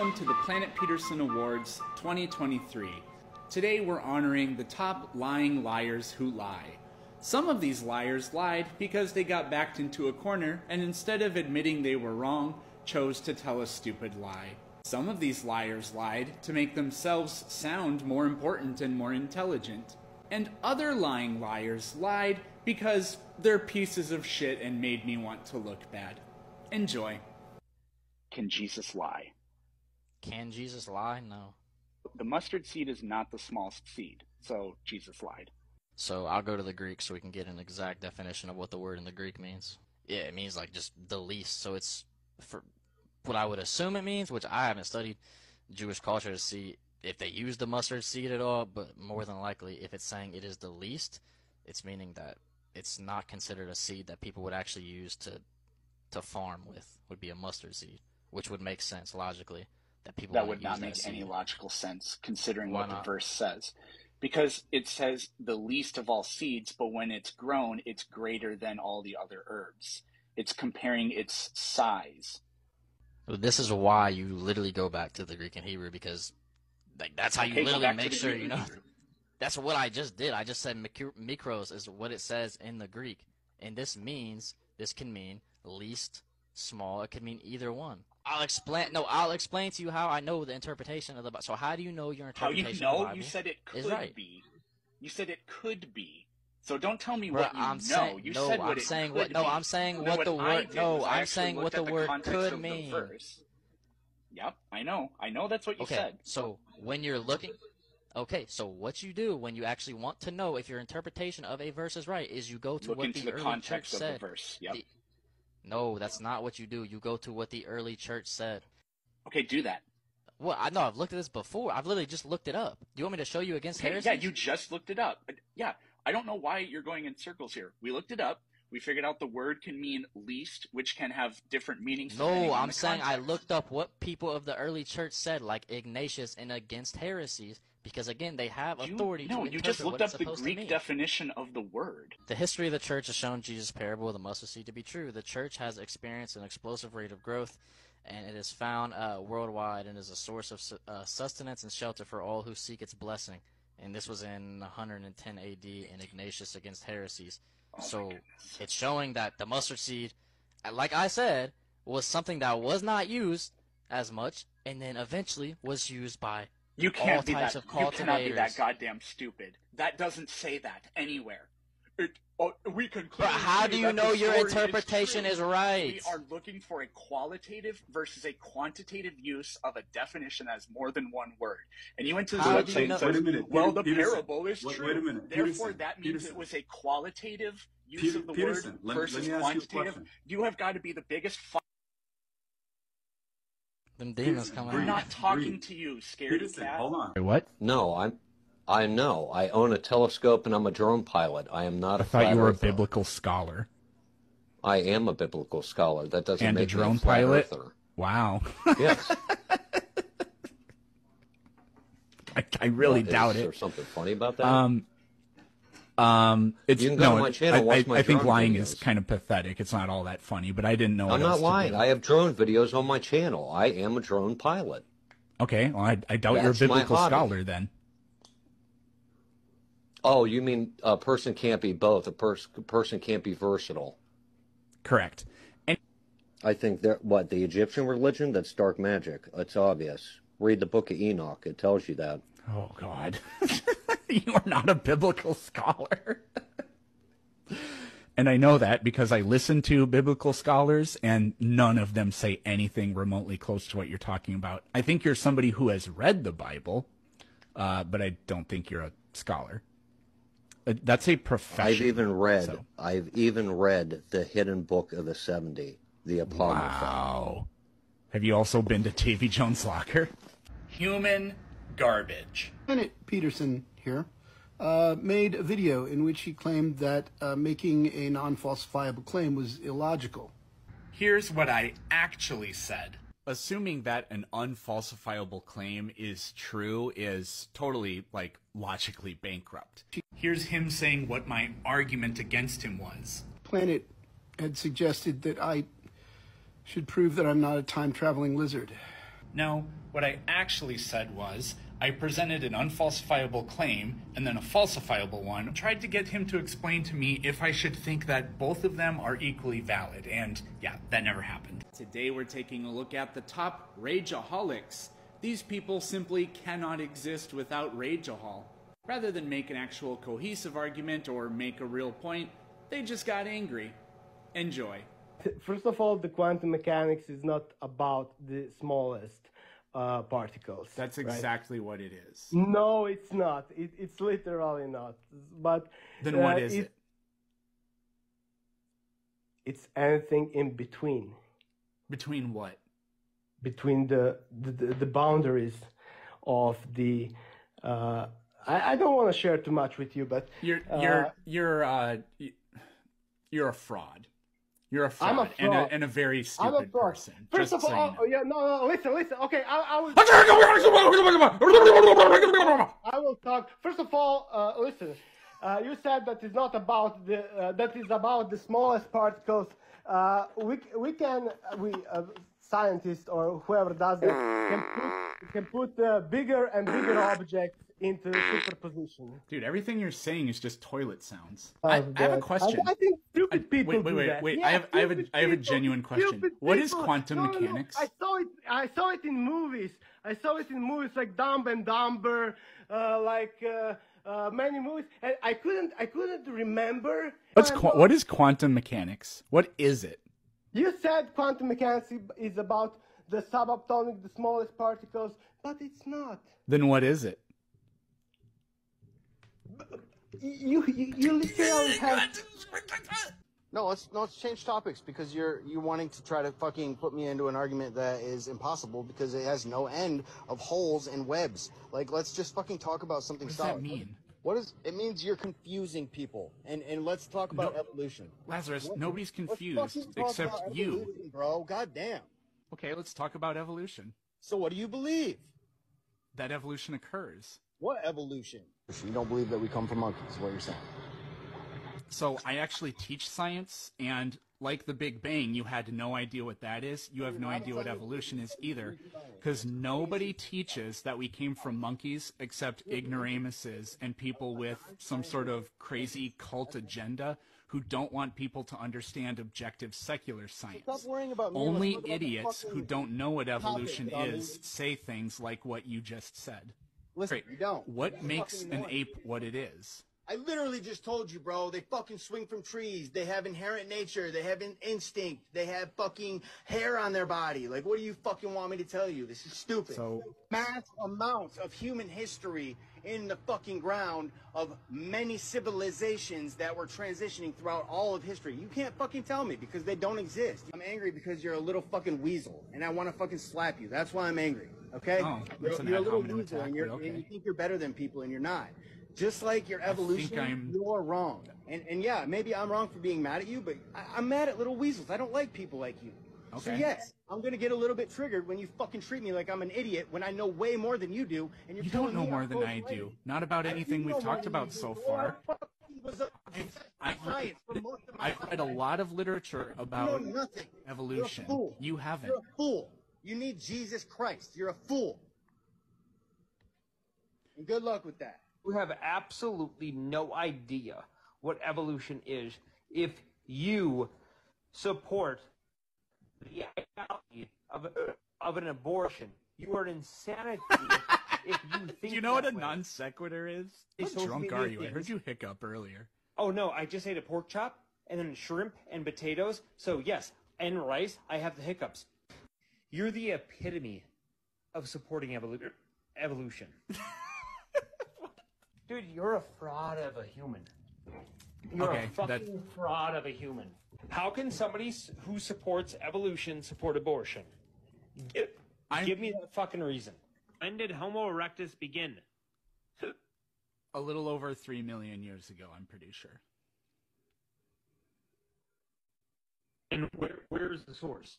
welcome to the Planet Peterson Awards 2023. Today we're honoring the top lying liars who lie. Some of these liars lied because they got backed into a corner and instead of admitting they were wrong, chose to tell a stupid lie. Some of these liars lied to make themselves sound more important and more intelligent. And other lying liars lied because they're pieces of shit and made me want to look bad. Enjoy. Can Jesus lie? Can Jesus lie? No. The mustard seed is not the smallest seed, so Jesus lied. So I'll go to the Greek so we can get an exact definition of what the word in the Greek means. Yeah, it means like just the least. So it's for what I would assume it means, which I haven't studied Jewish culture to see if they use the mustard seed at all, but more than likely if it's saying it is the least, it's meaning that it's not considered a seed that people would actually use to farm with, would be a mustard seed, which would make sense logically. That would not make any logical sense considering what the verse says. Because it says the least of all seeds, but when it's grown, it's greater than all the other herbs. It's comparing its size. This is why you literally go back to the Greek and Hebrew, because like that's how you literally make sure you know. That's what I just did. I just said mikros is what it says in the Greek. And this can mean least, small. It could mean either one. I'll explain to you how I know the interpretation of the Bible. So how do you know your interpretation of the Bible? How you know? You said it could right. be. You said it could be. So don't tell me Bro, what you I'm know. Saying, you no, said I'm what saying it what could no, be. I'm saying then what the word no, I'm saying what the word could mean. Yep, I know. I know that's what you said. So when you're looking so what you do when you actually want to know if your interpretation of a verse is right is you go to what the early church said. Of the verse. Yep. No, that's not what you do. You go to what the early church said. Okay, do that. Well, I know I've looked at this before. I've literally just looked it up. Do you want me to show you against heresy? Yeah, you just looked it up. Yeah, I don't know why you're going in circles here. We looked it up. We figured out the word can mean least, which can have different meanings. No, I'm saying I looked up what people of the early church said, like Ignatius and against heresies, because again, they have authority to interpret what it's supposed to mean. No, you just looked up the Greek definition of the word. The history of the church has shown Jesus' parable of the mustard seed to be true. The church has experienced an explosive rate of growth, and it is found worldwide and is a source of sustenance and shelter for all who seek its blessing. And this was in 110 A.D. in Ignatius against heresies. So it's showing that the mustard seed, like I said, was something that was not used as much, and then eventually was used by all types of cultivators. You cannot be that goddamn stupid. That doesn't say that anywhere. We can. But how do you know your interpretation is right? We are looking for a qualitative versus a quantitative use of a definition that has more than one word. And you went to the website and said, well, the parable is true. Wait a minute. Therefore, that means it was a qualitative use of the word versus quantitative. You have got to be the biggest Them demons coming We're not talking to you, scared cat. Hold on. Wait, what? No, I know. I own a telescope and I'm a drone pilot. I am not a flat I thought you were a earther. biblical scholar. I am a biblical scholar. That doesn't and make a drone me a flat pilot? earther. Wow. Yes. I really doubt Is it. there something funny about that? It's you can go to my channel, watch my I think drone lying videos. is kind of pathetic. It's not all that funny, but I didn't know. I'm not lying. I have drone videos on my channel. I am a drone pilot. Okay, well, I doubt you're a That's my biblical hobby. scholar then. Oh, you mean a person can't be both? A person can't be versatile. Correct. And I think that the Egyptian religion, that's dark magic. It's obvious. Read the Book of Enoch. It tells you that. oh God, you are not a biblical scholar. And I know that because I listen to biblical scholars, and none of them say anything remotely close to what you're talking about. I think you're somebody who has read the Bible, but I don't think you're a scholar. That's a profession. I've even read the Hidden Book of the 70, the Apocrypha. Wow. Have you also been to Davy Jones' locker? Human garbage. Planet Peterson here made a video in which he claimed that making a non-falsifiable claim was illogical. Here's what I actually said. Assuming that an unfalsifiable claim is true is totally, logically bankrupt. Here's him saying what my argument against him was. Planet had suggested that I should prove that I'm not a time-traveling lizard. No, what I actually said was, I presented an unfalsifiable claim and then a falsifiable one, tried to get him to explain to me if I should think that both of them are equally valid, and yeah, that never happened. Today we're taking a look at the top rageaholics. These people simply cannot exist without rageahol. Rather than make an actual cohesive argument or make a real point, they just got angry. Enjoy. First of all, the quantum mechanics is not about the smallest particles. That's right? exactly what it is. No, it's not. It's literally not. But then what is it? It's anything in between. Between what? Between the boundaries of the. I don't want to share too much with you, but you're a fraud. You're a fraud, I'm a fraud. And a very stupid person. First of all, no, listen. Okay, I will talk. First of all, listen. You said that is not about that is about the smallest particles. We scientists or whoever does it can put bigger and bigger objects into superposition. Dude, everything you're saying is just toilet sounds. I have a question. I think stupid people wait. Yeah, I have a genuine question. What is quantum mechanics? No, I saw it in movies. I saw it in movies like Dumb and Dumber, many movies, and I couldn't remember. What is quantum mechanics? What is it? You said quantum mechanics is about the subatomic, the smallest particles, but it's not. Then what is it? You literally have. No, let's change topics because you're wanting to try to fucking put me into an argument that is impossible because it has no end of holes and webs. Like, let's just fucking talk about something solid. What does that mean? It means you're confusing people. And let's talk about evolution. Lazarus, nobody's confused except you. Bro, goddamn. Okay, let's talk about evolution. So what do you believe? That evolution occurs. What evolution? You don't believe that we come from monkeys, is what you're saying. So I actually teach science, and like the Big Bang, you had no idea what that is. You have no idea what evolution is either, because nobody teaches that we came from monkeys except ignoramuses and people with some sort of crazy cult agenda who don't want people to understand objective secular science. Stop worrying about me. Only idiots who don't know what evolution is say things like what you just said. Listen, you don't. What makes an ape what it is? I literally just told you, bro. They fucking swing from trees. They have inherent nature. They have an instinct. They have fucking hair on their body. Like, what do you fucking want me to tell you? This is stupid. So, mass amounts of human history in the fucking ground of many civilizations that were transitioning throughout all of history. You can't fucking tell me because they don't exist. I'm angry because you're a little fucking weasel, and I want to fucking slap you. That's why I'm angry. Okay? Oh, you're a little weasel, and you think you're better than people, and you're not. Just like your evolution, you're wrong. And yeah, maybe I'm wrong for being mad at you, but I'm mad at little weasels. I don't like people like you. Okay. So yes, I'm going to get a little bit triggered when you fucking treat me like I'm an idiot when I know way more than you do. And you don't know more than I do. Not about anything we've talked about so far. I've read a lot of literature about evolution. You haven't. You're a fool. You need Jesus Christ. You're a fool. And good luck with that. You have absolutely no idea what evolution is if you support the ideology of an abortion. You are an insanity if you think. Do you know what a non sequitur is? How drunk are you? I heard you hiccup earlier. Oh no, I just ate a pork chop and then shrimp and potatoes. So yes, and rice. I have the hiccups. You're the epitome of supporting evolution. Dude, you're a fraud of a human. You're a fucking fraud of a human. How can somebody who supports evolution support abortion? Give me that fucking reason. When did Homo erectus begin? A little over 3 million years ago, I'm pretty sure. And where's the source?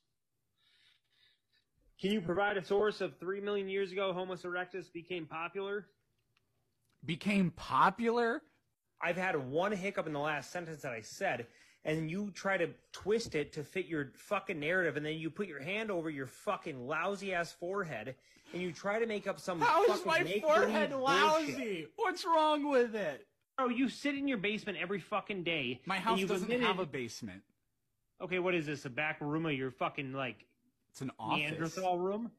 Can you provide a source of 3 million years ago Homo erectus became popular? Became popular? I've had one hiccup in the last sentence that I said, and you try to twist it to fit your fucking narrative, and then you put your hand over your fucking lousy ass forehead, and you try to make up some How is fucking my forehead lousy? Bullshit. What's wrong with it? Oh, you sit in your basement every fucking day. My house doesn't have a basement. Okay, what is this? A back room of your fucking, like, it's an office. Neanderthal room?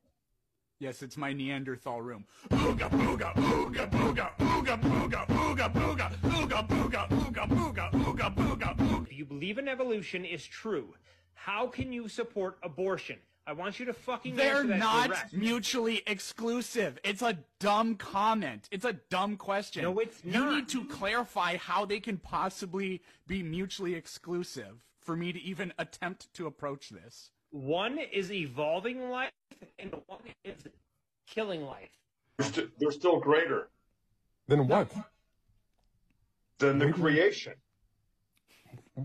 Yes, it's my Neanderthal room. Ooga booga, ooga booga, ooga booga, ooga booga, ooga booga, ooga booga, ooga booga, ooga. If you believe in evolution is true, how can you support abortion? I want you to fucking They're answer that not direct. mutually exclusive. It's a dumb comment. It's a dumb question. No, it's not. You need to clarify how they can possibly be mutually exclusive for me to even attempt to approach this. One is evolving life, and one is killing life. They're still greater. Than what? Than the creation.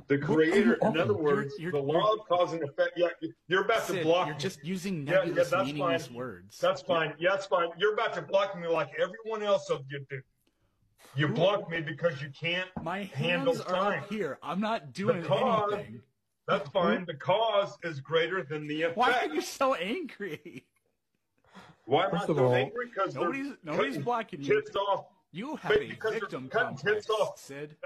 The creator, in other words, the law of cause and effect. Yeah, you're about Sid, to block you're me. just using nebulous, that's meaningless fine. words. That's fine. Yeah, that's fine. You're about to block me like everyone else of you do. You block me because you can't handle hands are time. up here. I'm not doing anything. That's fine. The cause is greater than the effect. Why are you so angry? Why am I so angry? Because nobody's blocking you. Kids off. You have a victim complex, Sid.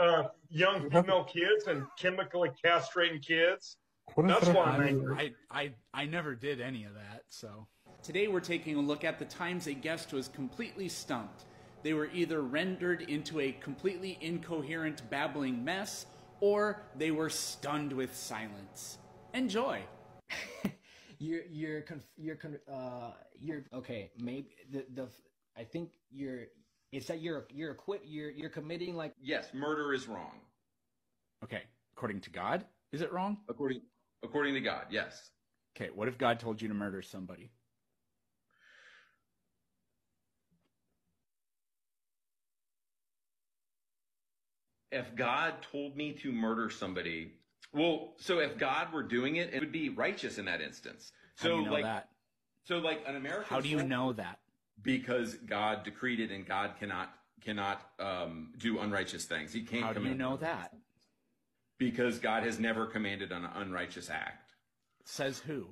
Young female kids and chemically castrating kids. That's why I'm angry. I never did any of that, so. Today we're taking a look at the times a guest was completely stumped. They were either rendered into a completely incoherent babbling mess, or they were stunned with silence. Enjoy. You're okay. Maybe I think it's that you're committing, like, yes, murder is wrong. Okay, according to God, is it wrong? According to God, yes. Okay, what if God told you to murder somebody? If God told me to murder somebody, well, so if God were doing it, it would be righteous in that instance. So How do you know that? So like an American. How do you know that? Because God decreed it, and God cannot do unrighteous things. He can't. How do you know that? Because God has never commanded an unrighteous act. Says who?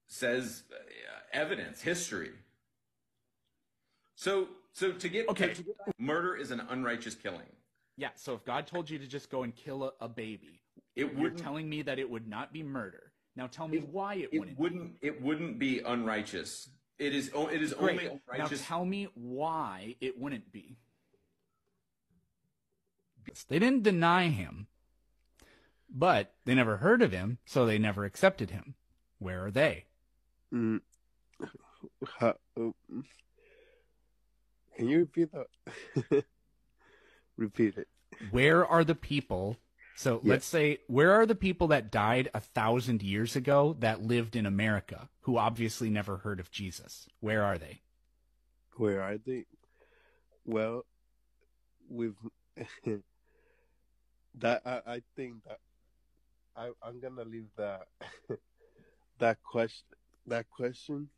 Says evidence, history. So to get murder is an unrighteous killing. Yeah, so if God told you to just go and kill a baby, you're telling me that it would not be murder. Now tell me why it wouldn't. It wouldn't be unrighteous. It is only unrighteous. Now tell me why it wouldn't be. They didn't deny him, but they never heard of him, so they never accepted him. Where are they? Can you repeat that? Repeat it. Where are the people? So let's say, where are the people that died 1,000 years ago that lived in America, who obviously never heard of Jesus? Where are they? Where are they? Well, we've I think that I'm gonna leave that that question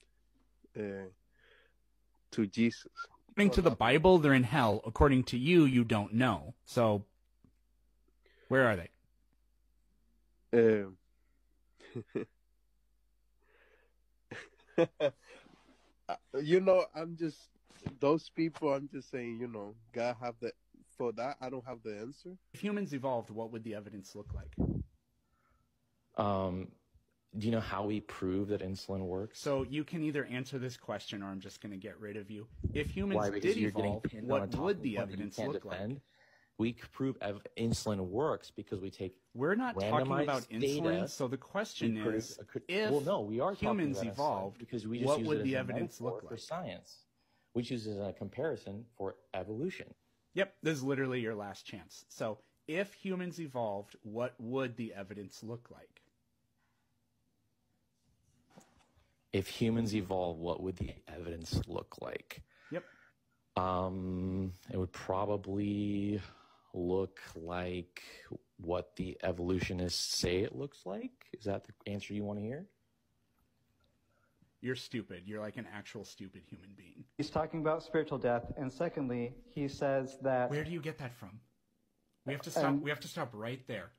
to Jesus. According to the Bible, they're in hell. According to you, you don't know. So, where are they? I'm just those people. I'm just saying, God have for that. I don't have the answer. If humans evolved, what would the evidence look like? Do you know how we prove that insulin works? So you can either answer this question, or I'm just going to get rid of you. If humans did evolve, what would the evidence look like? We prove insulin works because we take. We're not talking about insulin. So the question is, if we are humans evolved, because we just what use would it the as evidence look like for science? We choose it as a comparison for evolution. Yep, this is literally your last chance. So if humans evolved, what would the evidence look like? If humans evolve, what would the evidence look like? Yep. It would probably look like what the evolutionists say it looks like. Is that the answer you want to hear? You're stupid. You're like an actual stupid human being. He's talking about spiritual death, and secondly, he says that. Where do you get that from? We have to stop. We have to stop right there.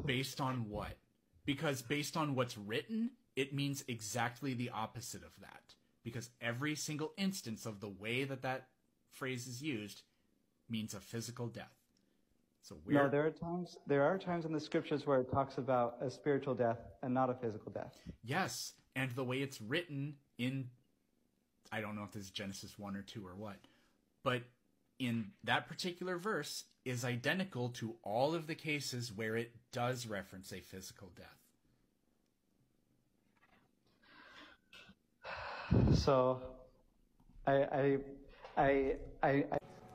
Based on what? Because based on what's written, it means exactly the opposite of that. Because every single instance of the way that that phrase is used means a physical death. So No, there are times in the scriptures where it talks about a spiritual death and not a physical death. Yes, and the way it's written in, I don't know if this is Genesis 1 or 2 or what, but in that particular verse is identical to all of the cases where it does reference a physical death. So,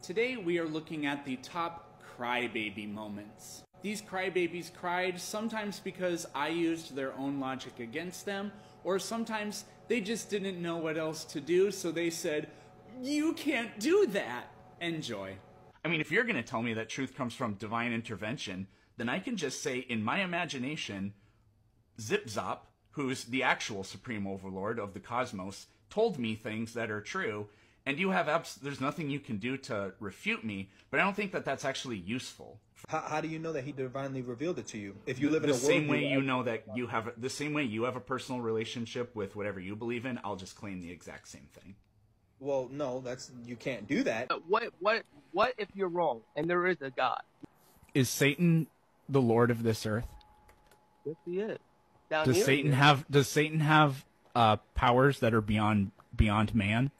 Today we are looking at the top crybaby moments. These crybabies cried sometimes because I used their own logic against them, or sometimes they just didn't know what else to do, so they said, "You can't do that." Enjoy. I mean, if you're going to tell me that truth comes from divine intervention, then I can just say, in my imagination, Zip Zop, who's the actual supreme overlord of the cosmos, told me things that are true, and you have there's nothing you can do to refute me, but I don't think that that's actually useful. How do you know that he divinely revealed it to you? If you live in the a same world way you know that you have the same way you have a personal relationship with whatever you believe in, I'll just claim the exact same thing. Well, no, you can't do that. What if you're wrong and there is a God? Is Satan the Lord of this earth? Yes, he is. Does Satan have powers that are beyond man?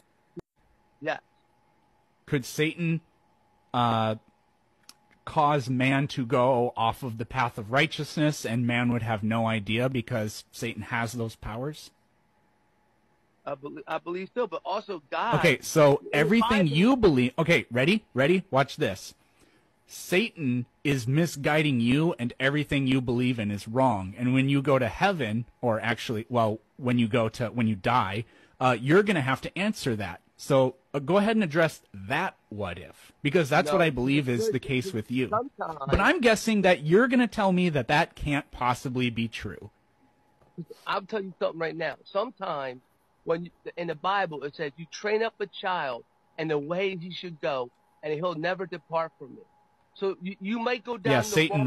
Yeah. Could Satan cause man to go off of the path of righteousness and man would have no idea because Satan has those powers? I believe so, but also God. Okay, so everything you believe... Okay, ready? Watch this. Satan is misguiding you and everything you believe in is wrong. And when you go to heaven, or actually, well, when you die, you're going to have to answer that. So go ahead and address that what if, because that's what I believe is the case with you. But I'm guessing that you're going to tell me that that can't possibly be true. I'll tell you something right now. Sometimes in the Bible it says you train up a child in the way he should go, and he'll never depart from it. So you might go down. Yeah, Satan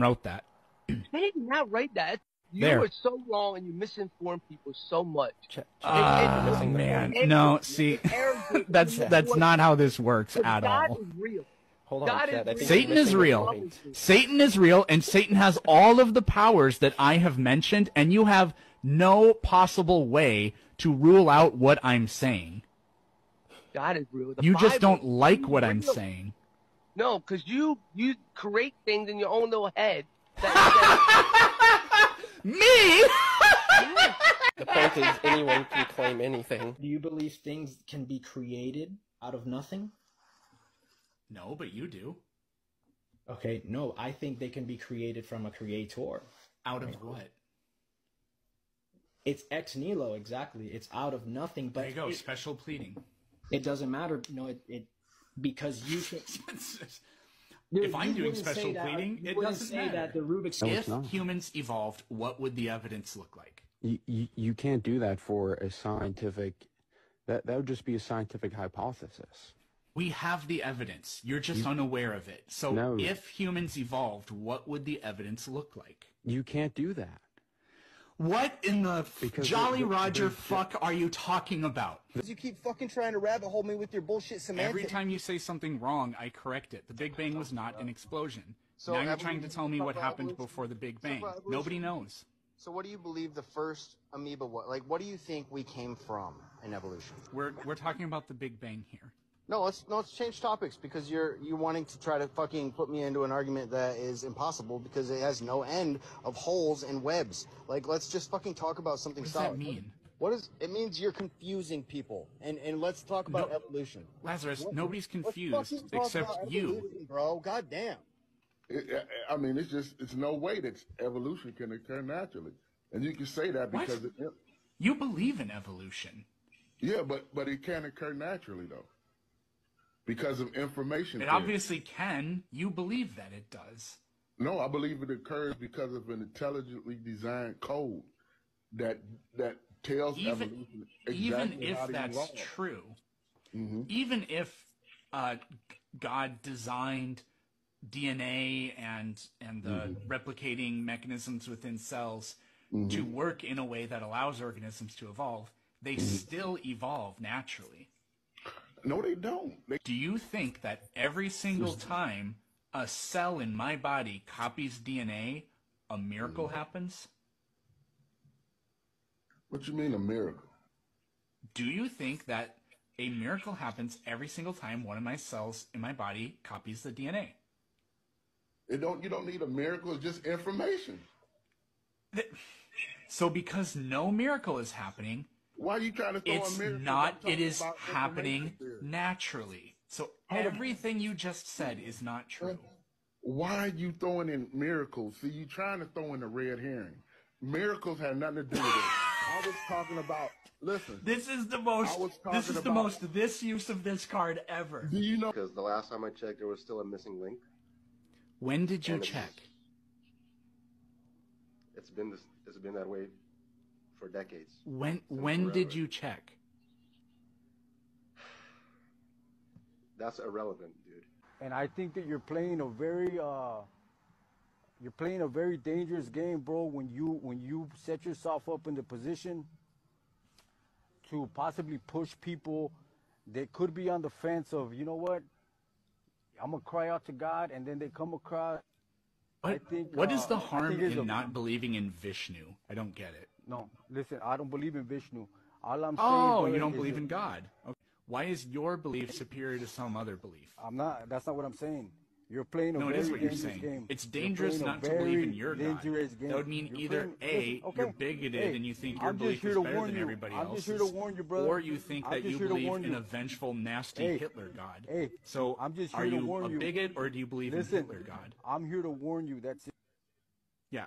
wrote that. Satan did not write that. You are so wrong, and you misinform people so much. Man, no, see, that's not how this works at all. God is real. Hold on, Satan is real. Satan is real, and Satan has all of the powers that I have mentioned, and you have no possible way to rule out what I'm saying. God is real. You just don't like what I'm saying. No, because you create things in your own little head. Me? The point is, anyone can claim anything. Do you believe things can be created out of nothing? No, but you do. Okay, no, I think they can be created from a creator. Out of what? It's ex nihilo, exactly. It's out of nothing. But there you go, special pleading. It doesn't matter. No, it because you can. If I'm doing special pleading, it doesn't matter. That the Rubik's if humans evolved, what would the evidence look like? You can't do that for a scientific. That would just be a scientific hypothesis. We have the evidence. You're just unaware of it. So if humans evolved, what would the evidence look like? You can't do that. What in the Jolly Roger fuck are you talking about? Because you keep fucking trying to rabbit hole me with your bullshit semantics. Every time you say something wrong, I correct it. The Big Bang was not an explosion. So now you're trying to tell me what happened before the Big Bang. Nobody knows. So what do you believe the first amoeba was? Like, what do you think we came from in evolution? We're talking about the Big Bang here. No, let's change topics because you're wanting to try to fucking put me into an argument that is impossible because it has no end of holes and webs. Like, let's just fucking talk about something solid. What does that mean? It means you're confusing people. And let's talk about evolution. Lazarus, nobody's confused except you. Bro, goddamn. I mean, it's no way that evolution can occur naturally. And you can say that because you believe in evolution. Yeah, but it can't occur naturally though. Because of information. It obviously can. You believe that it does. No, I believe it occurs because of an intelligently designed code that tells evolution exactly even if how to that's evolve. True, even if God designed DNA and the replicating mechanisms within cells to work in a way that allows organisms to evolve, they still evolve naturally. No, they don't. Do you think that every single time a cell in my body copies DNA, a miracle happens? What you mean a miracle? Do you think that a miracle happens every single time one of my cells in my body copies the DNA? You don't need a miracle, it's just information. So because no miracle is happening, why are you trying to throw a miracle? It is happening naturally. So everything you just said is not true. Why are you throwing in miracles? See, you're trying to throw in the red herring. Miracles have nothing to do with it. I was talking about, listen. This is the most this use of this card ever. Do you know? Because the last time I checked, there was still a missing link. When did you check? It's been that way for decades. When did you check? That's irrelevant, dude. And I think that you're playing a very dangerous game, bro, when you set yourself up in the position to possibly push people that could be on the fence of, you know what, I'm gonna cry out to God, and then they come across. What is the harm in not believing in Vishnu? I don't get it. No, listen, I don't believe in Vishnu. All I'm saying. Oh, you don't believe in God? Okay. Why is your belief superior to some other belief? I'm not. That's not what I'm saying. You're playing a very dangerous game. No, it is what you're saying. It's dangerous not to believe in your God. That would mean either A, you're bigoted and you think your belief is better than everybody else's, I'm just here to warn you, brother. Or you think that you believe in a vengeful, nasty Hitler God. So are you a bigot or do you believe in Hitler God? I'm here to warn you. That's it. Yeah,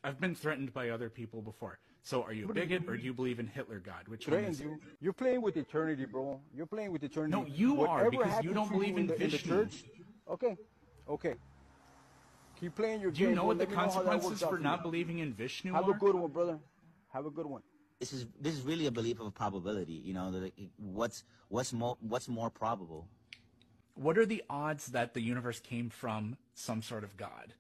I've been threatened by other people before. So are you a bigot or do you believe in Hitler God? Which one is it? You're playing with eternity, bro. You're playing with eternity. No, you are, because you don't believe in Vishnu. Okay. Keep playing your game. Do you know what the consequences for not believing in Vishnu are? Have a good one, brother. Have a good one. This is really a belief of a probability. You know, what's more probable? What are the odds that the universe came from some sort of God?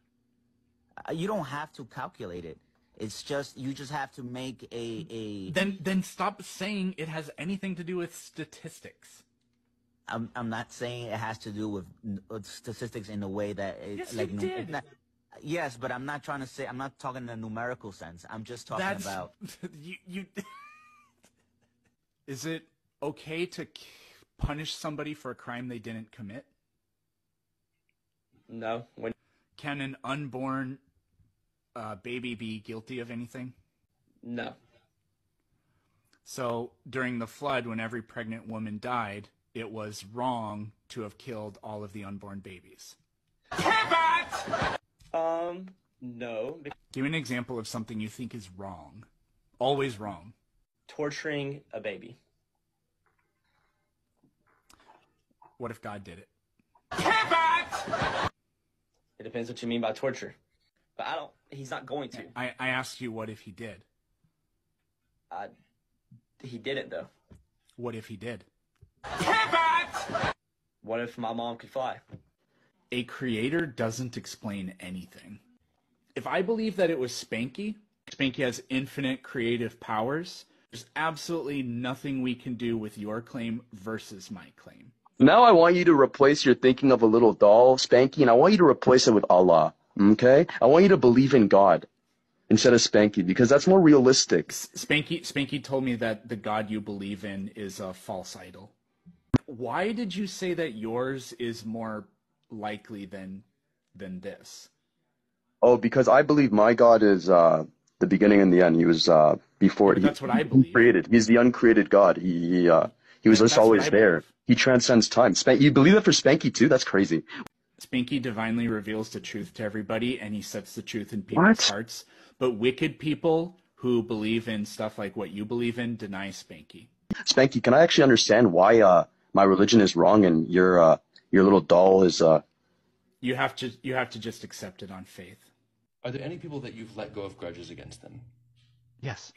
You don't have to calculate it. It's just you just have to make a. Then stop saying it has anything to do with statistics. I'm not saying it has to do with statistics in the way that it's yes, you did. Yes, but I'm not trying to say. I'm not talking in a numerical sense. I'm just talking about. You. Is it okay to punish somebody for a crime they didn't commit? No. Can an unborn baby be guilty of anything? No. So during the flood, when every pregnant woman died, it was wrong to have killed all of the unborn babies. No. Give me an example of something you think is wrong. Always wrong. Torturing a baby. What if God did it? It depends what you mean by torture. But he's not going to. I asked you what if he did. He didn't, though. What if he did? What if my mom could fly? A creator doesn't explain anything. If I believe that it was Spanky has infinite creative powers, there's absolutely nothing we can do with your claim versus my claim. Now I want you to replace your thinking of a little doll, Spanky, and I want you to replace it with Allah, okay? I want you to believe in God instead of Spanky, because that's more realistic. Spanky told me that the God you believe in is a false idol. Why did you say that yours is more likely than this? Oh, because I believe my God is the beginning and the end. He was before that's what I believe. Created. He's the uncreated God. He was just always there. He transcends time. You believe that for Spanky too? That's crazy. Spanky divinely reveals the truth to everybody, and he sets the truth in people's hearts. But wicked people who believe in stuff like what you believe in deny Spanky. Spanky, can I actually understand why my religion is wrong and your little doll is You have to just accept it on faith. Are there any people that you've let go of grudges against them? Yes.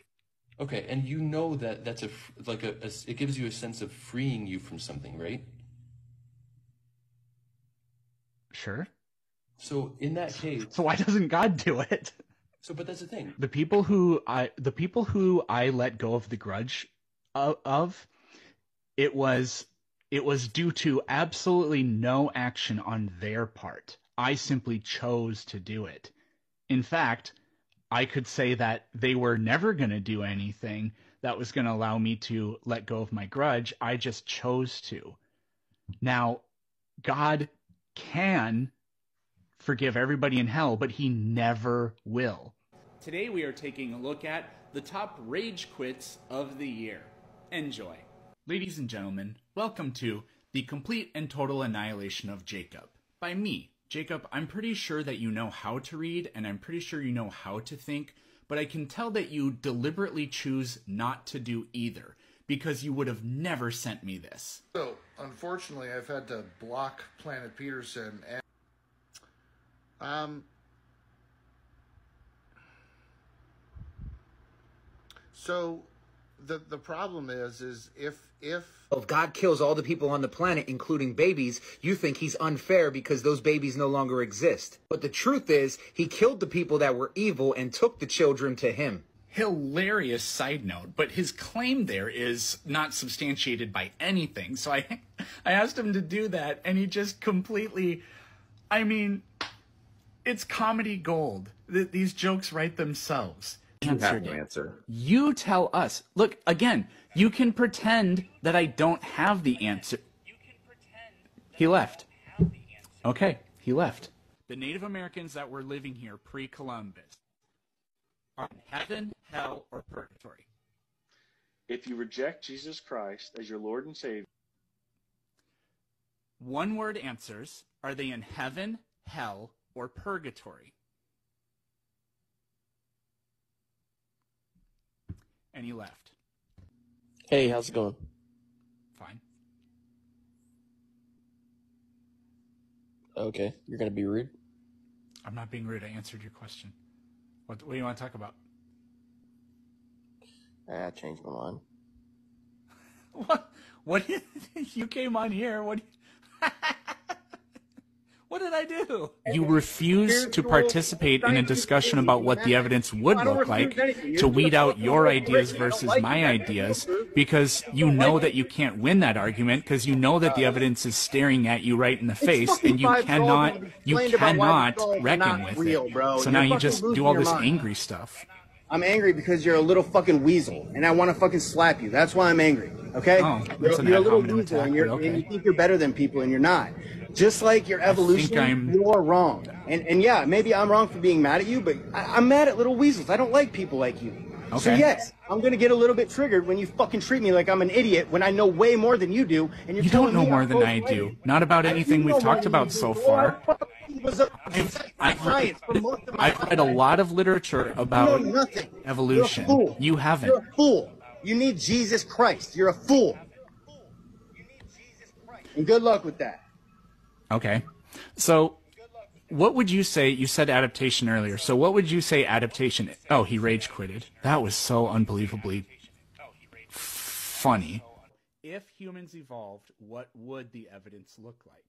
Okay, and you know that that's it gives you a sense of freeing you from something, right? Sure. So in that case, So why doesn't God do it? so but that's the thing. The people who I let go of the grudge of, it was due to absolutely no action on their part. I simply chose to do it. In fact, I could say that they were never going to do anything that was going to allow me to let go of my grudge. I just chose to. Now, God can forgive everybody in hell, but he never will. Today we are taking a look at the top rage quits of the year. Enjoy. Ladies and gentlemen, welcome to The Complete and Total Annihilation of Jacob by me, Jacob. I'm pretty sure that you know how to read, and I'm pretty sure you know how to think, but I can tell that you deliberately choose not to do either, because you would have never sent me this. So, unfortunately, I've had to block Planet Peterson and so the problem is if God kills all the people on the planet, including babies, you think he's unfair because those babies no longer exist. But the truth is, he killed the people that were evil and took the children to him. Hilarious side note, but his claim there is not substantiated by anything. So I asked him to do that, and he just completely, I mean, it's comedy gold. These jokes write themselves. You have no answer. You tell us. Look, again, you can pretend that I don't have the answer. He left. Okay, he left. The Native Americans that were living here pre-Columbus are in heaven, hell, or purgatory. If you reject Jesus Christ as your Lord and Savior. One-word answers. Are they in heaven, hell, or purgatory? And he left. Hey, how's it going? Fine. Okay, you're gonna be rude? I'm not being rude. I answered your question. What do you want to talk about? I changed my mind. What? You came on here. What did I do? You refuse to participate in a discussion about what the evidence would look like, to weed out your ideas versus my ideas, because you know that you can't win that argument, because you know that the evidence is staring at you right in the face, and you cannot reckon with it. So now you just do all this angry stuff. I'm angry because you're a little fucking weasel, and I want to fucking slap you. That's why I'm angry, okay? Oh, you're a little weasel, and you think you're better than people, and you're not. Just like your evolution, you're wrong. And yeah, maybe I'm wrong for being mad at you, but I'm mad at little weasels. I don't like people like you. Okay. So yes, I'm going to get a little bit triggered when you fucking treat me like I'm an idiot when I know way more than you do. And you're don't know more than I do. Not about anything we've talked about so far. I've read a lot of literature about evolution. You haven't. You're a fool. You need Jesus Christ. You're a fool. And good luck with that. Okay. So what would you say? You said adaptation earlier. So what would you say adaptation? Oh, he rage quitted. That was so unbelievably funny. If humans evolved, what would the evidence look like?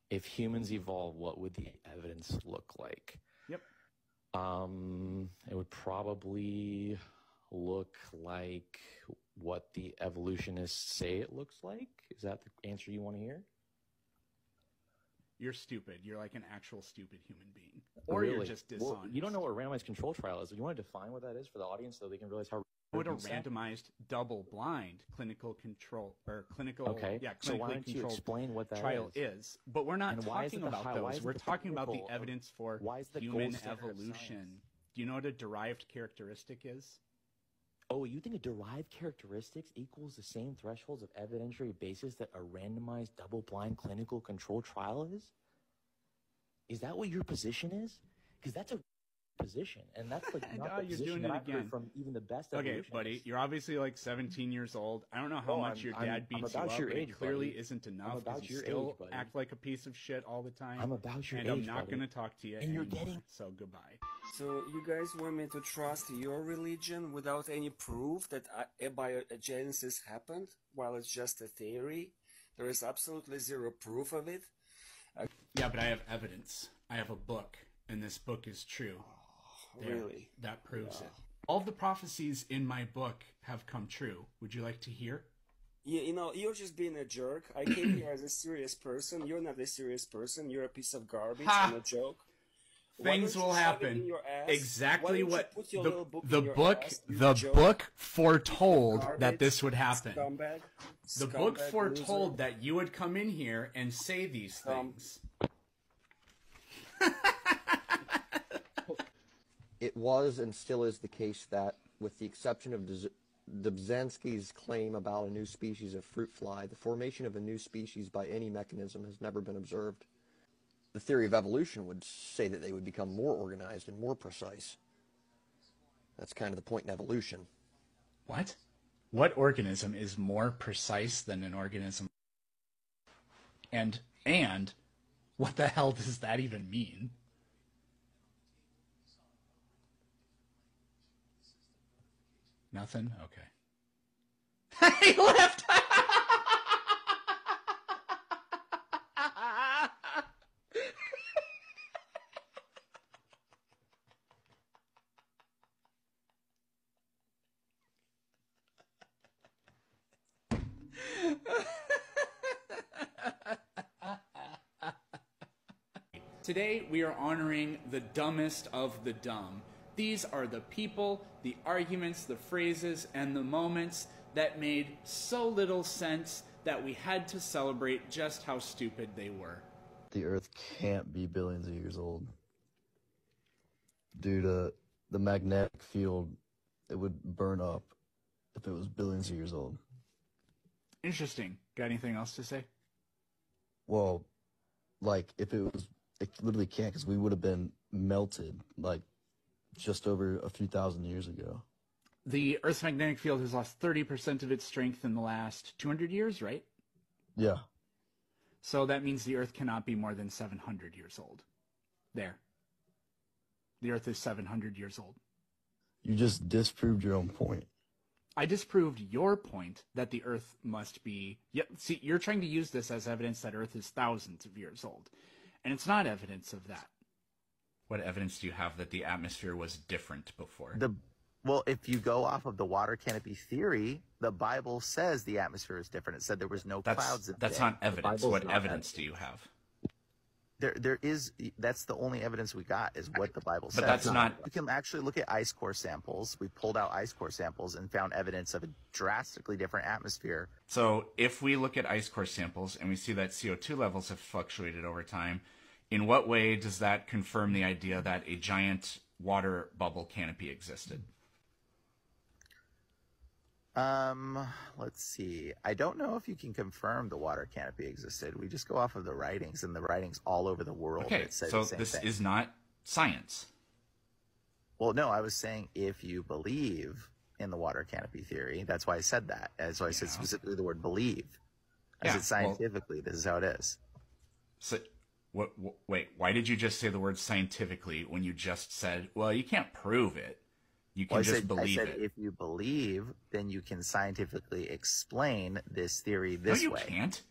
If humans evolved, what would the evidence look like? Yep. It would probably look like what the evolutionists say it looks like. Is that the answer you want to hear? You're stupid. You're like an actual stupid human being. Or really? You're just dishonest. Well, you don't know what a randomized control trial is. Do you want to define what that is for the audience so they can realize how... What a randomized, double-blind clinical control, or clinical, okay. Yeah, so why don't you explain what that trial is? But we're not talking about those. We're talking about the pinnacle evidence for human evolution. Do you know what a derived characteristic is? Oh, you think a derived characteristics equals the same thresholds of evidentiary basis that a randomized double-blind clinical control trial is? Is that what your position is? Because that's a position, and that's like not the position that I've heard from even the best evolutionists. Okay, buddy, you're obviously like 17 years old. I don't know how much your dad beats you up, but it clearly isn't enough because you still act like a piece of shit all the time. I'm about your age, and I'm not going to talk to you anymore, so goodbye. So you guys want me to trust your religion without any proof that abiogenesis happened, while it's just a theory? There is absolutely zero proof of it. Yeah, but I have evidence. I have a book, and this book is true. Really? That proves it. All of the prophecies in my book have come true. Would you like to hear? Yeah, you know, you're just being a jerk. I came here as a serious person. You're not a serious person. You're a piece of garbage and a joke. Things will happen. Exactly what the book book foretold that this would happen. Scumbag. The book foretold that you would come in here and say these things. It was and still is the case that, with the exception of Dobzhansky's claim about a new species of fruit fly, the formation of a new species by any mechanism has never been observed. The theory of evolution would say that they would become more organized and more precise. That's kind of the point in evolution. What? What organism is more precise than an organism? And what the hell does that even mean? Nothing? Okay. He left! Today we are honoring the dumbest of the dumb. These are the people, the arguments, the phrases, and the moments that made so little sense that we had to celebrate just how stupid they were. The Earth can't be billions of years old. Due to the magnetic field, it would burn up if it was billions of years old. Interesting. Got anything else to say? Well, like, if it was, it literally can't, because we would have been melted, like, just over a few thousand years ago. The Earth's magnetic field has lost 30% of its strength in the last 200 years, right? Yeah. So that means the Earth cannot be more than 700 years old. There. The Earth is 700 years old. You just disproved your own point. I disproved your point that the Earth must be... Yeah, see, you're trying to use this as evidence that Earth is thousands of years old. And it's not evidence of that. What evidence do you have that the atmosphere was different before? Well, if you go off of the water canopy theory, the Bible says the atmosphere is different. It said there was no clouds. That's not evidence. What evidence do you have? There is. That's the only evidence we got is what the Bible says. But that's not. We can actually look at ice core samples. We pulled out ice core samples and found evidence of a drastically different atmosphere. So if we look at ice core samples and we see that CO2 levels have fluctuated over time, in what way does that confirm the idea that a giant water bubble canopy existed? Let's see. I don't know if you can confirm the water canopy existed. We just go off of the writings, and the writings all over the world. Okay, that say so the same this thing. is not science. Well, no, I was saying if you believe in the water canopy theory, that's why I said that. That's why I said specifically the word believe. I said scientifically, this is how it is. So, wait, why did you just say the word scientifically when you just said, well, you can't prove it? You can believe it. If you believe, then you can scientifically explain this theory this way. No, you can't.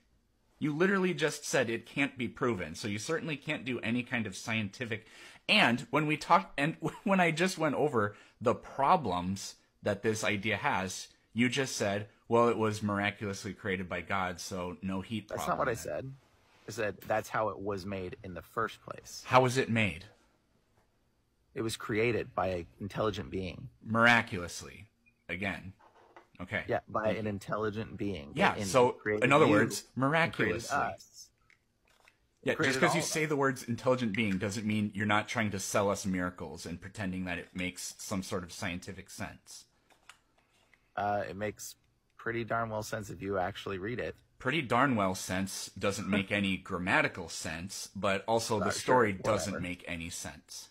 You literally just said it can't be proven, so you certainly can't do any kind of scientific. And when when I just went over the problems that this idea has, you just said, well, it was miraculously created by God, so no heat problem. That's not what I said. I said that's how it was made in the first place. How was it made? It was created by an intelligent being. Miraculously. Again. Okay. Yeah, by an intelligent being. Yeah, so in other words, miraculously. Yeah, just because you say the words intelligent being doesn't mean you're not trying to sell us miracles and pretending that it makes some sort of scientific sense. It makes pretty darn well sense if you actually read it. Pretty darn well sense doesn't make any grammatical sense, but also the story doesn't make any sense.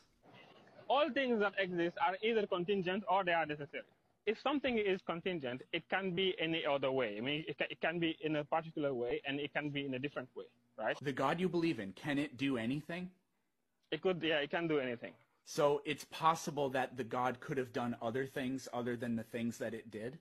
All things that exist are either contingent or they are necessary. If something is contingent, it can be any other way. I mean, it can be in a particular way, and it can be in a different way, right? The God you believe in, can it do anything? It could, yeah, it can do anything. So it's possible that the God could have done other things other than the things that it did?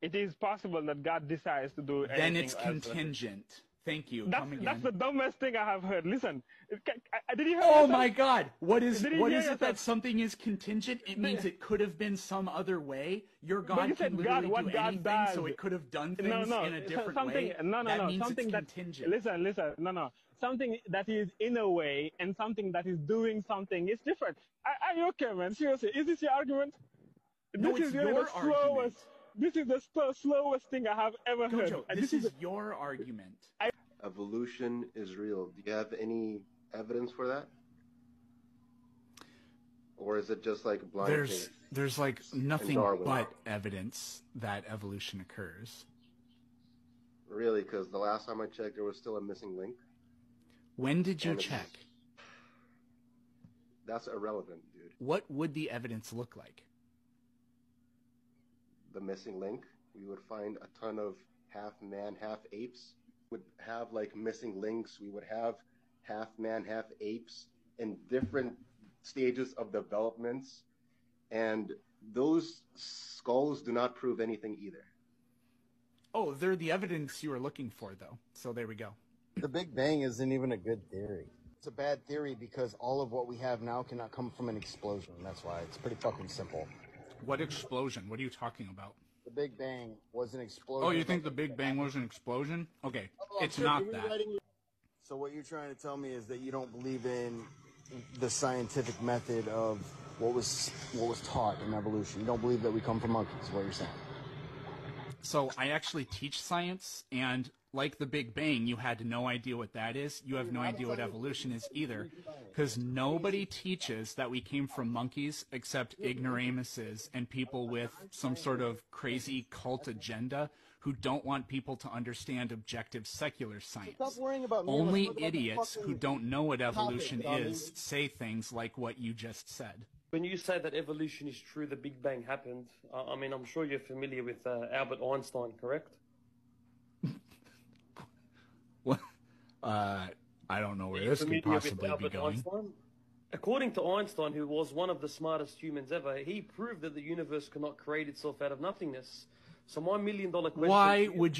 It is possible that God decides to do anything. Then it's contingent. Thank you. That's, Come again. that's the dumbest thing I have heard. Listen, did you hear Oh yourself? my God! What is Did you what hear is it yourself? that something is contingent? It means it could have been some other way. Your But God you can said God, literally what do God anything, does. so it could have done No, things no, in a different something. way. No, no, that no. means Something it's that. contingent. Listen. No. Something that is in a way and something that is doing something is different. Are you okay, man? Seriously, is this your argument? No, This it's is really your the argument. slowest. This is the slowest thing I have ever heard. Gojo, And this is your argument. Evolution is real. Do you have any evidence for that? Or is it just like blind faith? There's like nothing Darwin? but evidence that evolution occurs. Really? Because the last time I checked, there was still a missing link. When did you And check? That's irrelevant, dude. What would the evidence look like? The missing link. We would find a ton of half man, half apes. Would have like missing links. We would have half man, half apes in different stages of developments, and those skulls do not prove anything either. Oh, they're the evidence you were looking for, though. So there we go. The Big Bang isn't even a good theory. It's a bad theory because all of what we have now cannot come from an explosion. That's why it's pretty fucking simple. What explosion? What are you talking about? The Big Bang was an explosion. Oh, you think the Big Bang was an explosion? Okay, it's not that. So what you're trying to tell me is that you don't believe in the scientific method of what was taught in evolution. You don't believe that we come from monkeys, is what you're saying. So I actually teach science, and like the Big Bang, you had no idea what that is. You have no idea what evolution is either, because nobody teaches that we came from monkeys except ignoramuses and people with some sort of crazy cult agenda who don't want people to understand objective secular science. Stop worrying about me. Only idiots who don't know what evolution is say things like what you just said. When you say that evolution is true, the Big Bang happened, I mean, I'm sure you're familiar with Albert Einstein, correct? What? I don't know where this could possibly be going. Einstein? According to Einstein, who was one of the smartest humans ever, he proved that the universe cannot create itself out of nothingness. So my $1 million question... Why would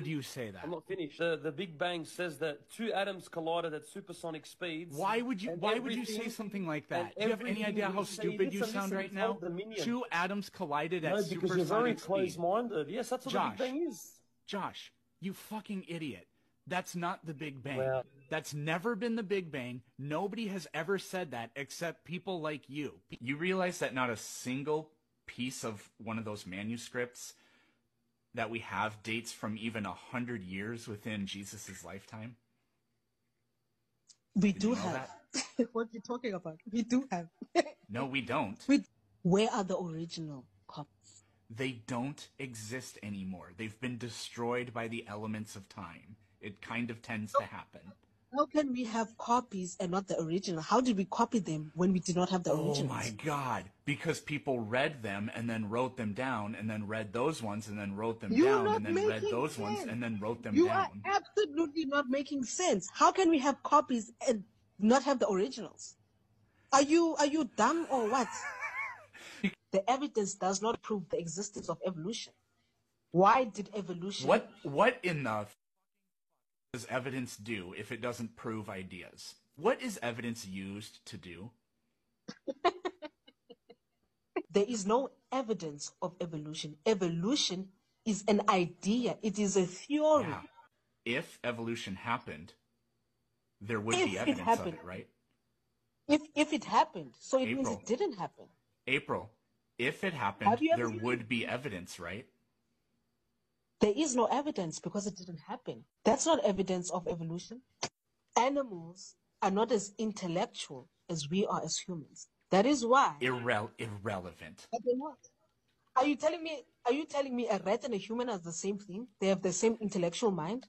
you say that? I'm not finished. The Big Bang says that two atoms collided at supersonic speeds. Why would you say something like that? Do you have any idea how stupid you sound right now? Two atoms collided at supersonic because you're very speed. close-minded. Yes, that's what the Big Bang is. Josh, you fucking idiot. That's not the Big Bang. Well, that's never been the Big Bang. Nobody has ever said that except people like you. You realize that not a single piece of one of those manuscripts that we have dates from even 100 years within Jesus' lifetime? We do have. What are you talking about? We do have. No, we don't. Where are the original copies? They don't exist anymore. They've been destroyed by the elements of time. It kind of tends to happen. How can we have copies and not the original? How did we copy them when we did not have the originals? Oh my God. Because people read them and then wrote them down and then read those ones and then wrote them down and then read those ones and then wrote them down. You are absolutely not making sense. How can we have copies and not have the originals? Are you dumb or what? The evidence does not prove the existence of evolution. Why did evolution... What in the does evidence do if it doesn't prove ideas? What is evidence used to do? There is no evidence of evolution. Evolution is an idea. It is a theory. Yeah. If evolution happened, there would be evidence of it, right? If it happened, so it means it didn't happen. April, if it happened, there would be evidence, right? There is no evidence because it didn't happen. That's not evidence of evolution. Animals are not as intellectual as we are as humans. That is why. Irrelevant. But they're not. Are you telling me a rat and a human are the same thing? They have the same intellectual mind?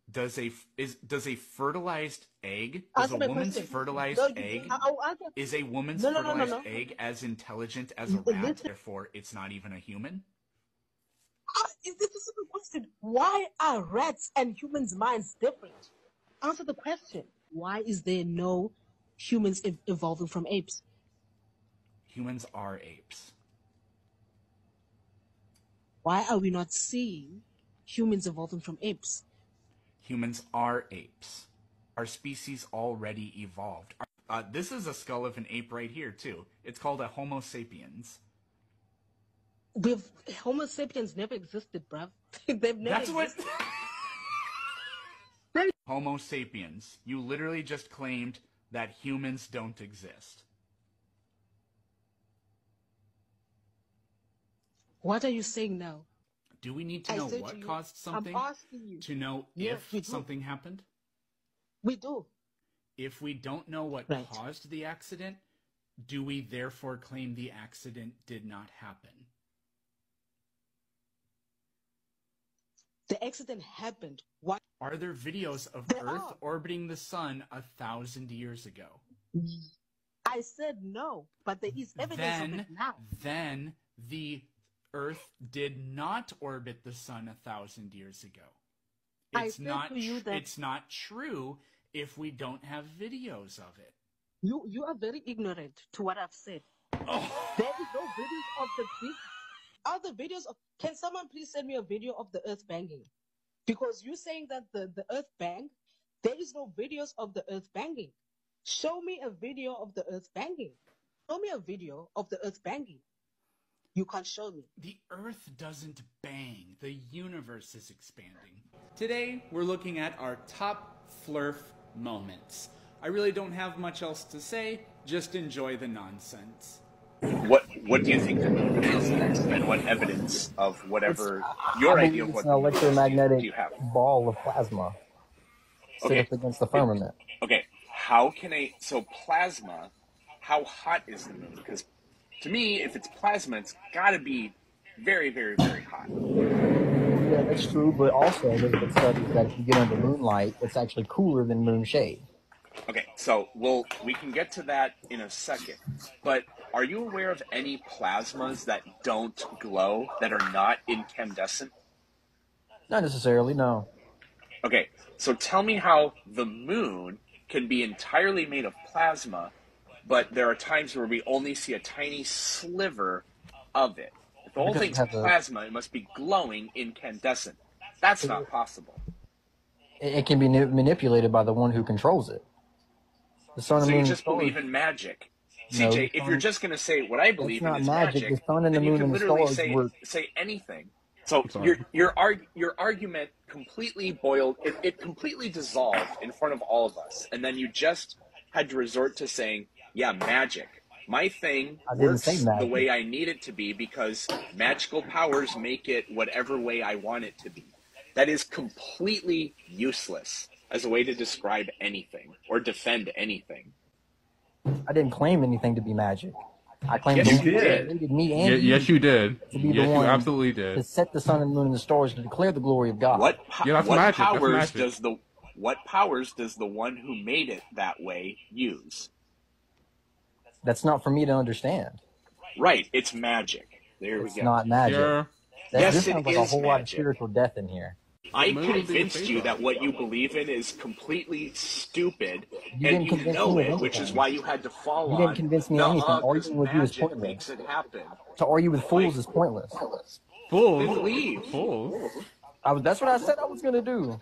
Does a fertilized egg, is a woman's fertilized egg, is a woman's fertilized egg as intelligent as a rat, therefore it's not even a human? Is this a simple question? Why are rats and humans' minds different? Answer the question. Why is there no humans evolving from apes? Humans are apes. Why are we not seeing humans evolving from apes? Humans are apes. Our species already evolved. This is a skull of an ape right here, too. It's called a Homo sapiens. Homo sapiens never existed, bruv. They've never existed. Homo sapiens. You literally just claimed that humans don't exist. What are you saying now? Do we need to know what caused something I'm asking you. to know if something happened? We do. If we don't know what caused the accident, do we therefore claim the accident did not happen? The accident happened. What? Are there videos of Earth orbiting the sun 1,000 years ago? I said no, but there is evidence of it now. Then the Earth did not orbit the sun 1,000 years ago. It's not true if we don't have videos of it. You are very ignorant to what I've said. Oh. There is no videos of the big other videos of. Can someone please send me a video of the Earth banging? Because you're saying that the Earth banged. There is no videos of the Earth banging. Show me a video of the Earth banging. Show me a video of the Earth banging. You can't show me. The Earth doesn't bang. The universe is expanding. Today, we're looking at our top flurf moments. I really don't have much else to say. Just enjoy the nonsense. What do you think the moon is, and what evidence of whatever your idea of what it's an electromagnetic do you have? ball of plasma set up against the firmament. Okay, so plasma, how hot is the moon? Because to me, if it's plasma, it's got to be very, very, very hot. Yeah, that's true, but also there's been studies that if you get under moonlight, it's actually cooler than moon shade. Okay, so we can get to that in a second, but are you aware of any plasmas that don't glow, that are not incandescent? Not necessarily, no. Okay, so tell me how the moon can be entirely made of plasma, but there are times where we only see a tiny sliver of it. If the whole thing's plasma, it must be glowing incandescent. That's not possible. It can be manipulated by the one who controls it. The sun and so moon you just believe in magic. CJ, if you're just going to say what I believe in is magic, the sun and the then you moon can and the literally stars say anything. So your argument completely boiled, it completely dissolved in front of all of us. And then you just had to resort to saying, yeah, magic. My thing works the way I need it to be because magical powers make it whatever way I want it to be. That is completely useless as a way to describe anything or defend anything. I didn't claim anything to be magic. I claimed yes, you did. Me and yes, you did. To be yes, the one you absolutely did. To set the sun and moon and the stars to declare the glory of God. What magic. powers does the one who made it that way use? That's not for me to understand. Right, it's magic. There we go. It's not magic. Yes, this sounds like a whole lot of spiritual death in here. I convinced you that what you believe in is completely stupid, and you know it, which is why you had to fall on. You didn't convince me of anything. Arguing with you is magic pointless. makes it happen. To argue with fools is pointless. Fools? Fools? That's what I said I was going to do.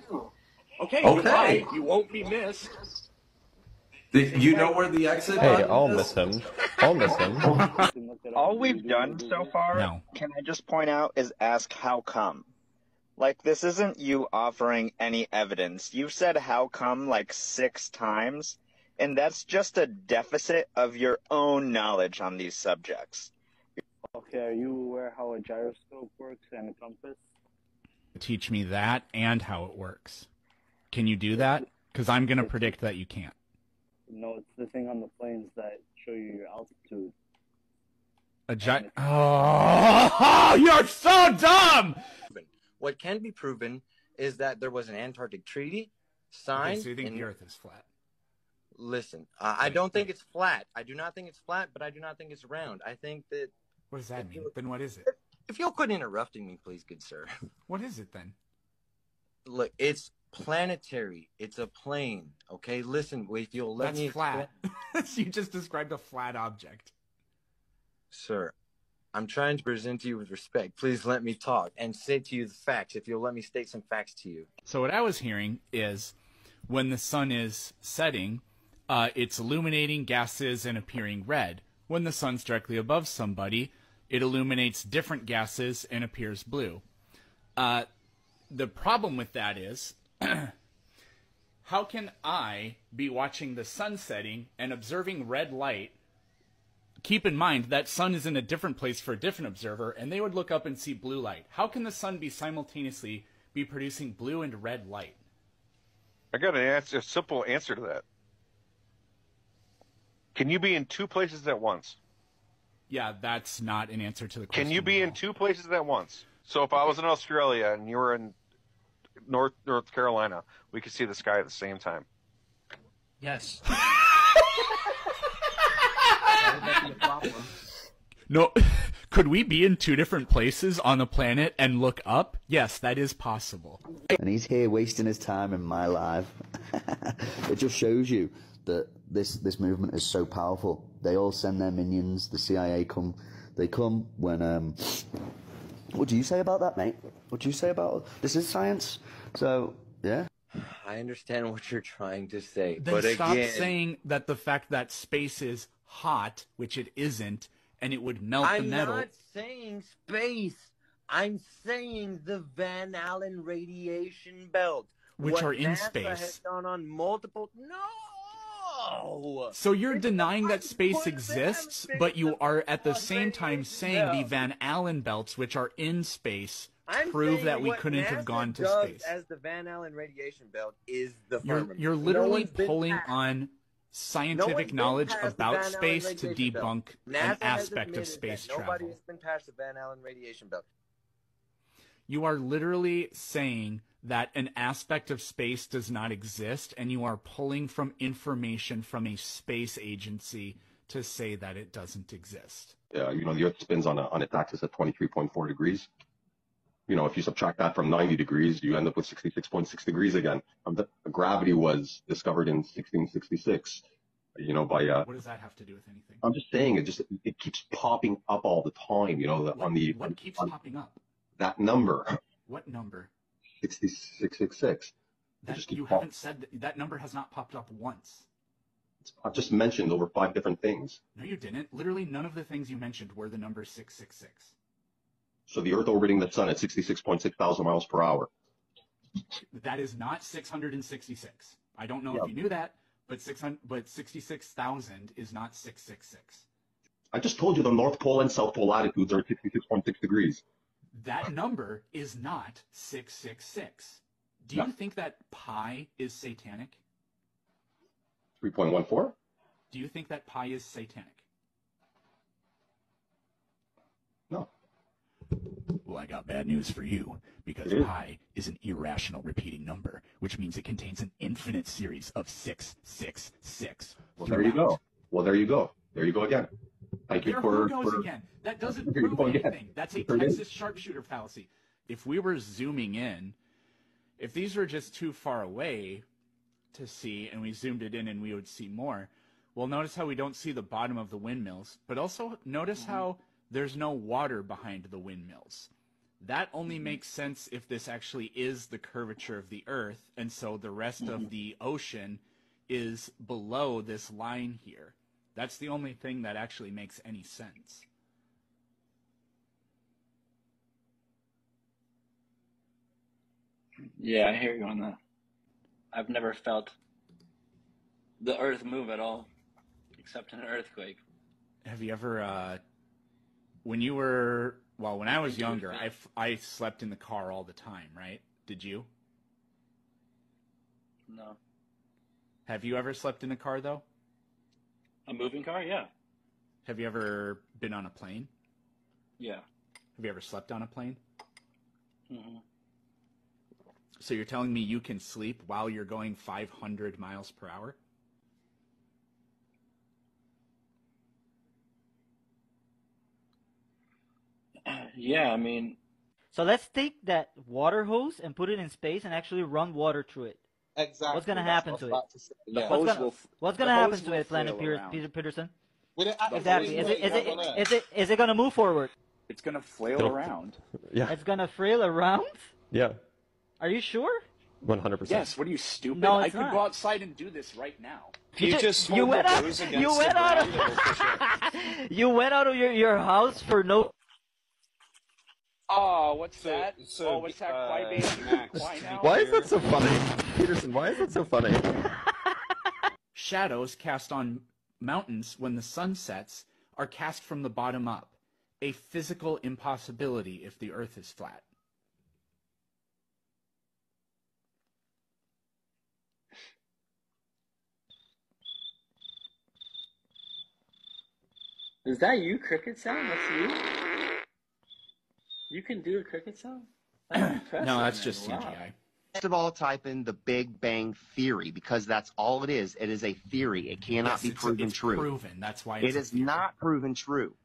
Okay. You won't be missed. You know where the exit button is? I'll miss him. I'll miss him. All we've done so far, can I just point out, is ask how come. Like, this isn't you offering any evidence. You've said how come like 6 times, and that's just a deficit of your own knowledge on these subjects. Okay, are you aware how a gyroscope works and a compass? Teach me that and how it works. Can you do that? Because I'm going to predict that you can't. No, it's the thing on the planes that show you your altitude. Oh, you're so dumb! What can be proven is that there was an Antarctic treaty signed. So you think the Earth is flat? Listen, I don't think it's flat. I do not think it's flat, but I do not think it's round. I think that... What does that mean? Then what is it? If you'll quit interrupting me, please, good sir. What is it then? Look, it's planetary. It's a plane. Okay, listen, if you'll let me... That's flat. You just described a flat object. Sir, I'm trying to present to you with respect. Please let me talk and say to you the facts, if you'll let me state some facts to you. So what I was hearing is when the sun is setting, it's illuminating gases and appearing red. When the sun's directly above somebody, it illuminates different gases and appears blue. The problem with that is, how can I be watching the sun setting and observing red light? Keep in mind that sun is in a different place for a different observer, and they would look up and see blue light. How can the sun be simultaneously be producing blue and red light? I got a simple answer to that. Can you be in two places at once? Yeah, that's not an answer to the question. Can you be in two places at once? So if I was in Australia and you were in North Carolina, we could see the sky at the same time. Yes. No, could we be in two different places on the planet and look up? Yes, that is possible. And he's here wasting his time in my life. It just shows you that this movement is so powerful. They all send their minions. The CIA come. They come when. What do you say about that, mate? What do you say about this? Is science? So yeah. I understand what you're trying to say, Then but stop again, saying that the fact that space is hot, which it isn't, and it would melt the metal. I'm not saying space. I'm saying the Van Allen radiation belt, Which what are in NASA space. has done on multiple. No. So you're denying that space exists, but you are at the same time saying the Van Allen belts, which are in space, prove that we couldn't have gone to space. As the Van Allen radiation belt is the You're firmament. literally pulling on scientific knowledge past the about Van Allen space to radiation belt. debunk NASA an has aspect of admitted space that nobody travel. has been past the Van Allen radiation belt. You are literally saying that an aspect of space does not exist, and you are pulling from information from a space agency to say that it doesn't exist. The Earth spins on its axis at 23.4 degrees. If you subtract that from 90 degrees, you end up with 66.6 degrees again. Gravity was discovered in 1666. By What does that have to do with anything? I'm just saying it keeps popping up all the time. What keeps popping up? That number. What number? 6666. You haven't said that number has not popped up once. I've just mentioned over 5 different things. No, you didn't. Literally none of the things you mentioned were the number 666. So the Earth orbiting the Sun at 66.6 thousand miles per hour. That is not 666. I don't know if you knew that, but 66,000 is not 666. I just told you the North Pole and South Pole latitudes are at 66.6 degrees. That number is not 666. Do you think that pi is satanic? 3.14? Do you think that pi is satanic? No. Well, I got bad news for you, because pi is an irrational repeating number, which means it contains an infinite series of 666. Well, there you go. There you go again. Thank you for... again. That doesn't prove anything. That's a Texas sharpshooter fallacy. If we were zooming in, if these were just too far away to see, and we zoomed it in and we would see more, well, notice how we don't see the bottom of the windmills, but also notice how there's no water behind the windmills. That only makes sense if this actually is the curvature of the Earth, and so the rest of the ocean is below this line here. That's the only thing that actually makes any sense. Yeah, I hear you on that. I've never felt the Earth move at all, except in an earthquake. Have you ever, when I was younger, I slept in the car all the time, right? Did you? No. Have you ever slept in a car, though? A moving car? Yeah. Have you ever been on a plane? Yeah. Have you ever slept on a plane? Mm-hmm. So you're telling me you can sleep while you're going 500 miles per hour? Yeah, I mean... So let's take that water hose and put it in space and actually run water through it. Exactly. What's going to happen to it? Yeah. What's going to happen to it, Planet Peterson? Exactly. Is it going to move forward? It's gonna flail around. Yeah. It's gonna flail around? Yeah. Are you sure? 100%. Yes. What are you, stupid? No, I it's could not. go outside and do this right now. You just hold went the out. hose against You went the out. ground and it'll push it. You went out of your house for no. Oh, what's that? What's that? Crybaby? Max, Why now? Why is that so funny? Peterson, why is that so funny? Shadows cast on mountains when the sun sets are cast from the bottom up, a physical impossibility if the earth is flat. Is that you, cricket sound? That's you? You can do a cricket sound? No, that's just Wow. CGI. First of all, type in the Big Bang Theory, because that's all it is. It is a theory. It cannot be proven true. Proven. That's why It is not proven true.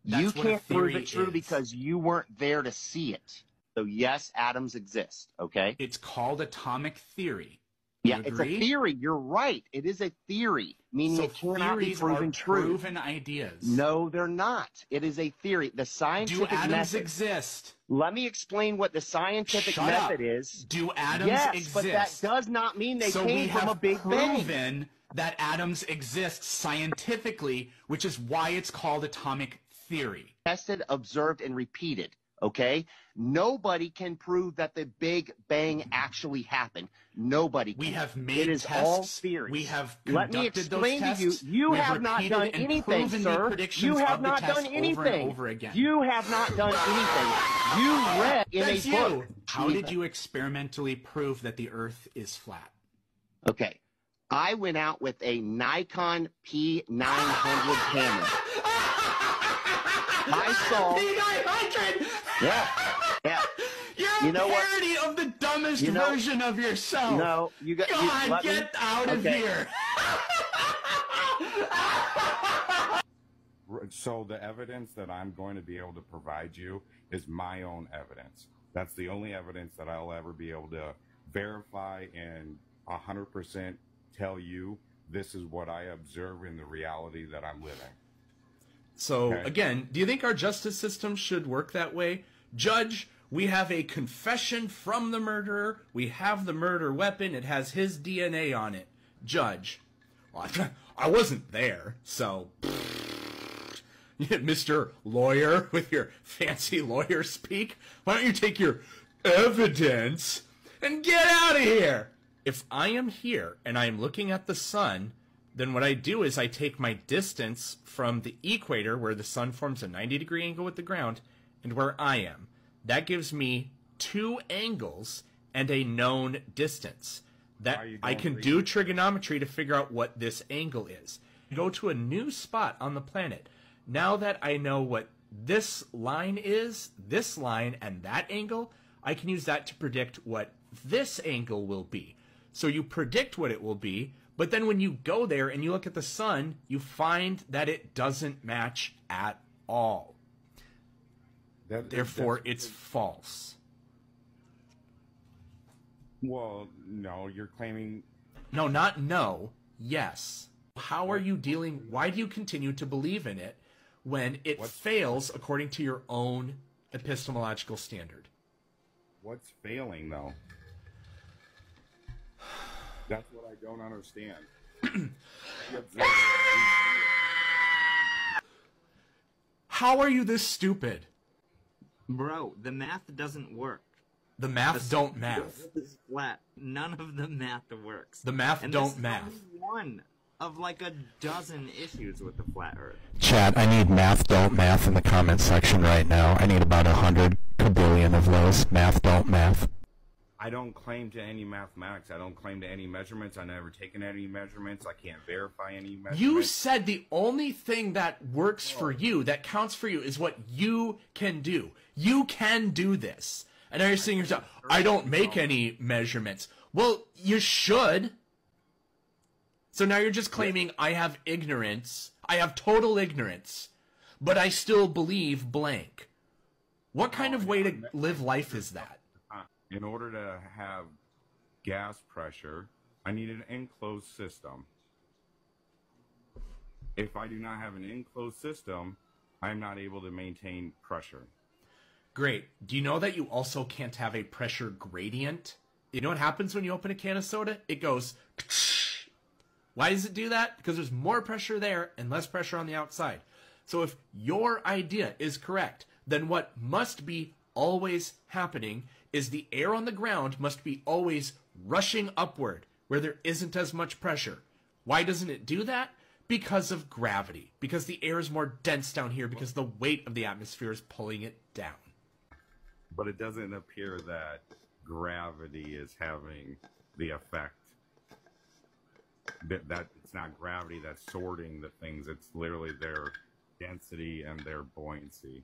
That's You what a can't prove theory it true is. because you weren't there to see it. So yes, atoms exist. Okay. It's called atomic theory. Yeah, You it's a agree? theory. You're right. It is a theory, meaning So it cannot be theories proven are true. proven ideas. No, they're not. It is a theory. The scientific Do atoms method. exist? Let me explain what the scientific Shut method up. is. Do atoms yes, exist? but that does not mean they So we came from have a Big Bang. proven that atoms exist scientifically, which is why it's called atomic theory. Tested, observed, and repeated. Okay? Nobody can prove that the Big Bang actually happened. Nobody can. We have made it is tests. all theories. We have Let me conducted those explain to you. tests. You We've have not repeated done and anything, proven the sir. predictions You have of the not test done anything. over and over again. You have not done anything. You read in That's a you. book. How did you experimentally prove that the Earth is flat? Okay. I went out with a Nikon P900 camera. I saw. P900. Yeah. Yeah. You're You a know what? parody of the dumbest You know- version of yourself. No, you got. God, let me- get out of Okay. here. So the evidence that I'm going to be able to provide you is my own evidence. That's the only evidence that I'll ever be able to verify and 100% tell you this is what I observe in the reality that I'm living. So, Okay. again, do you think our justice system should work that way? Judge, we have a confession from the murderer. We have the murder weapon. It has his DNA on it. Judge, well, I wasn't there, so... Mr. Lawyer, with your fancy lawyer speak, why don't you take your evidence and get out of here? If I am here and I am looking at the sun, then what I do is I take my distance from the equator, where the sun forms a 90-degree angle with the ground, and where I am. That gives me two angles and a known distance. That I can do trigonometry to figure out what this angle is. Go to a new spot on the planet. Now that I know what this line is, this line and that angle, I can use that to predict what this angle will be. So you predict what it will be, but then when you go there and you look at the sun, you find that it doesn't match at all. Therefore, it's false. Well, no, you're claiming... No, not no. Yes. How are you dealing... Why do you continue to believe in it when it fails according to your own epistemological standard? What's failing, though? That's what I don't understand. How are you this stupid? Bro, the math doesn't work. The math don't math. This is flat. None of the math works. The math and don't this is math. only one of like a dozen issues with the flat Earth. Chat, I need math don't math in the comment section right now. I need about 100 kabillion of those. Math don't math. I don't claim to any mathematics. I don't claim to any measurements. I've never taken any measurements. I can't verify any measurements. You said the only thing that works for you, that counts for you, is what you can do. You can do this. And now you're saying yourself, I don't make any measurements. Well, you should. So now you're just claiming I have ignorance. I have total ignorance. But I still believe blank. What kind of way to live life is that? In order to have gas pressure, I need an enclosed system. If I do not have an enclosed system, I'm not able to maintain pressure. Great. Do you know that you also can't have a pressure gradient? You know what happens when you open a can of soda? It goes... Why does it do that? Because there's more pressure there and less pressure on the outside. So if your idea is correct, then what must be always happening is the air on the ground must be always rushing upward where there isn't as much pressure. Why doesn't it do that? Because of gravity. Because the air is more dense down here because the weight of the atmosphere is pulling it down. But it doesn't appear that gravity is having the effect. That it's not gravity that's sorting the things. It's literally their density and their buoyancy.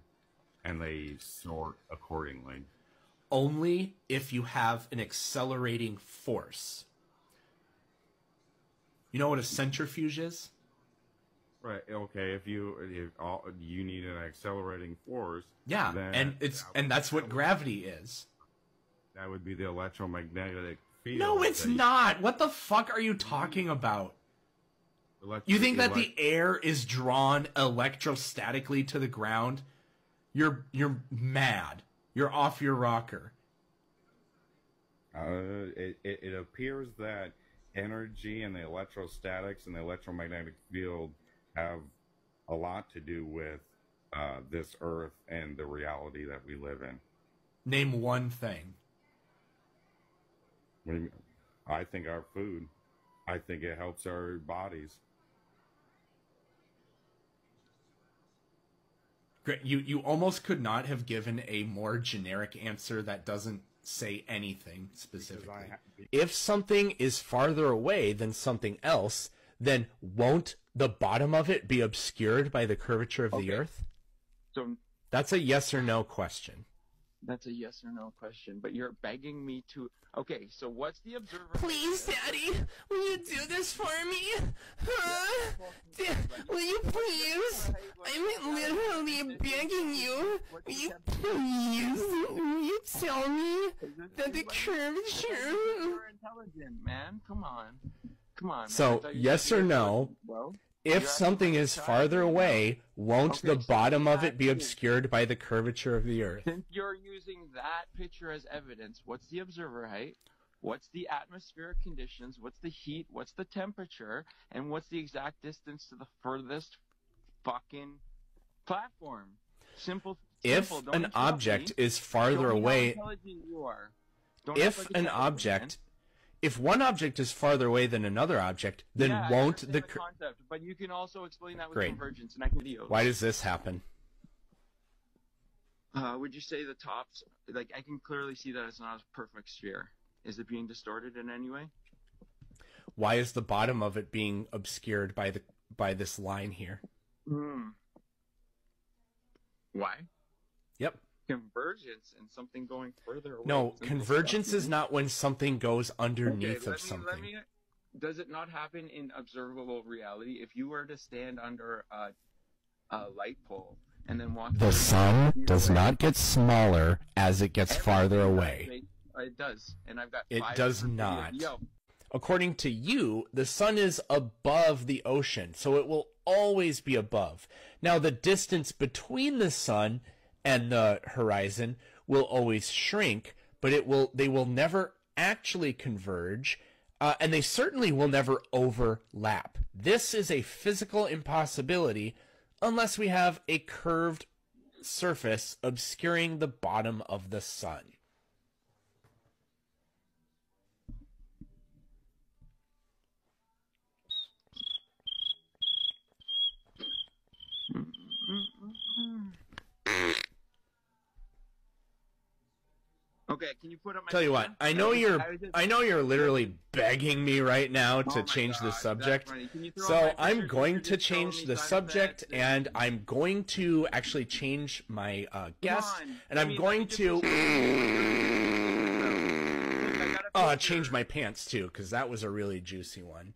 And they sort accordingly. Only if you have an accelerating force. You know what a centrifuge is? Right. Okay. If you need an accelerating force. Yeah, then and that's what gravity is. That would be the electromagnetic field. No, it's not. What the fuck are you talking about? You think that the air is drawn electrostatically to the ground? You're mad. You're off your rocker. It appears that energy and the electrostatics and the electromagnetic field have a lot to do with this Earth and the reality that we live in. Name one thing. I think our food. I think it helps our bodies. Great. You almost could not have given a more generic answer that doesn't say anything specifically. If something is farther away than something else, then won't the bottom of it be obscured by the curvature of the Earth? So that's a yes or no question. That's a yes or no question, but you're begging me to... Okay, so what's the observer... Please, Daddy, will you do this for me? Huh? Will you please? I'm literally begging you. Will you please? Will you tell me that the curvature... You're intelligent, man. Come on. Come on. So, yes or no, if something is farther away, won't the bottom of it be obscured by the curvature of the Earth? Since you're using that picture as evidence, what's the observer height? What's the atmospheric conditions? What's the heat? What's the temperature? And what's the exact distance to the furthest fucking platform? Simple. If an object is farther away... How intelligent you are. If one object is farther away than another object, then won't the concept, but you can also explain that with Great. convergence and videos. Why does this happen? Would you say the tops, like I can clearly see that it's not a perfect sphere. Is it being distorted in any way? Why is the bottom of it being obscured by this line here? Why? Yep. Convergence and something going further away. No, convergence is not when something goes underneath of something. Does it not happen in observable reality? If you were to stand under a light pole and then walk... The sun does not get smaller as it gets farther away. It does, and I've got... It does not. According to you, the sun is above the ocean, so it will always be above. Now, the distance between the sun and the horizon will always shrink, but they will never actually converge, and they certainly will never overlap. This is a physical impossibility unless we have a curved surface obscuring the bottom of the sun. Okay, can you put up my... Tell you what, I know you're literally begging me right now to change the subject. So I'm going to change the subject, and I'm going to actually change my guest, and I'm going to change my pants too, because that was a really juicy one.